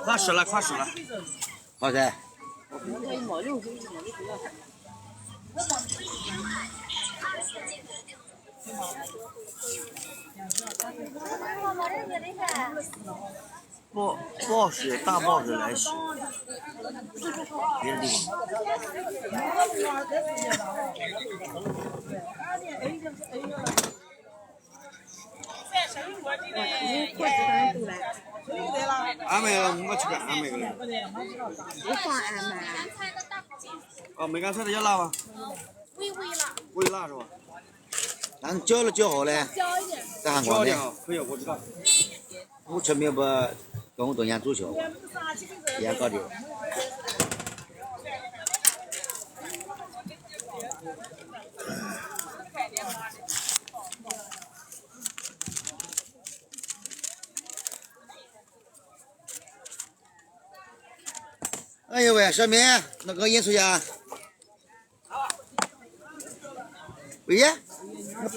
快10了，快10了。好噻。暴水，大暴水来袭，别的地方。安排了，我去看安排了。不放安排。哦，梅干菜的要辣吗？微辣是吧？那你搅了搅好嘞，在韩国的。可以，我知道。我吃面不跟我东家足球，一样搞的。哎呦喂，小明，那个演出呀？喂呀，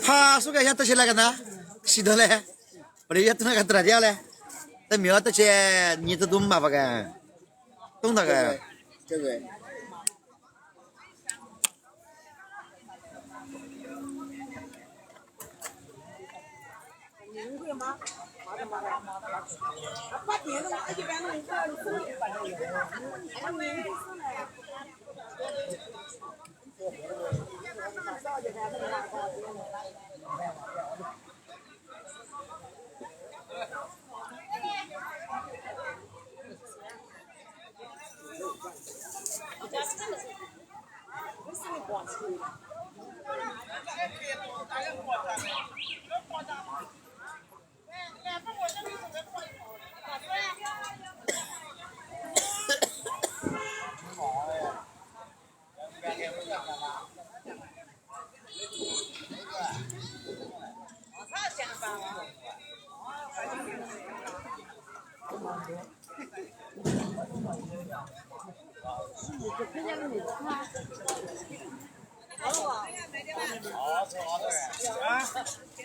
爬树个想得起来个呢？洗头嘞？不对，要等那个得掉嘞？等苗得起，你这都麻烦个，懂那个？这个。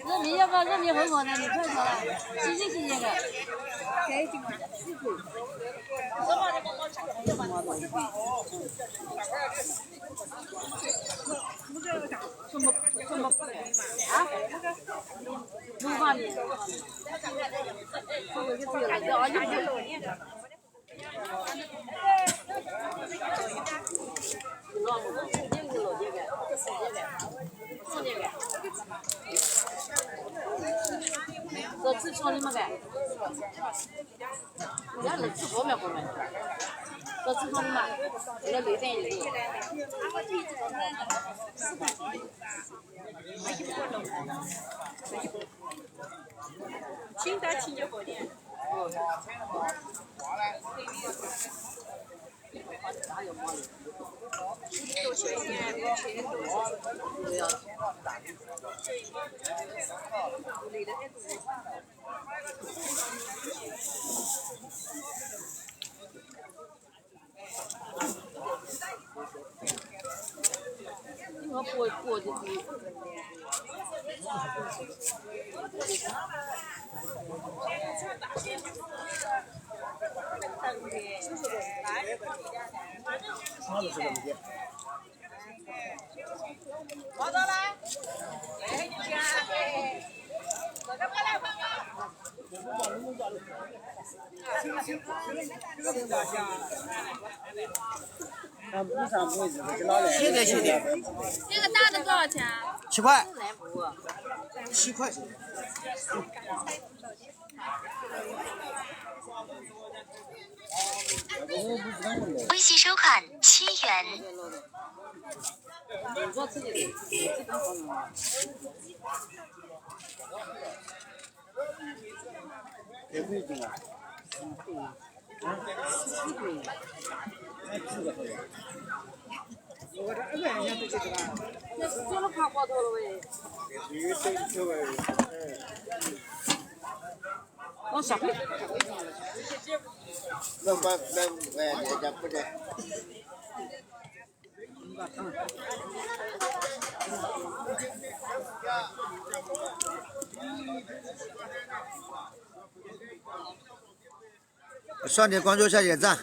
热米要不要热米很好的？你看看，新鲜新鲜的。该几块？4块。什么啊？卤饭的。这吃炒你们呗？人家能吃后面。这吃炒你们，这个6点1个。请打请就过年。我过的比。好多啦，谢谢。这个大的多少钱？7块。7块。微信收款7元。那做了爬过头了喂。哦，下回。那不对。双田广州小姐站。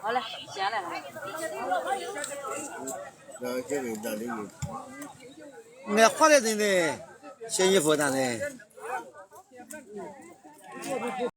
好嘞，下来了。俺花的人呢，洗衣服单呢。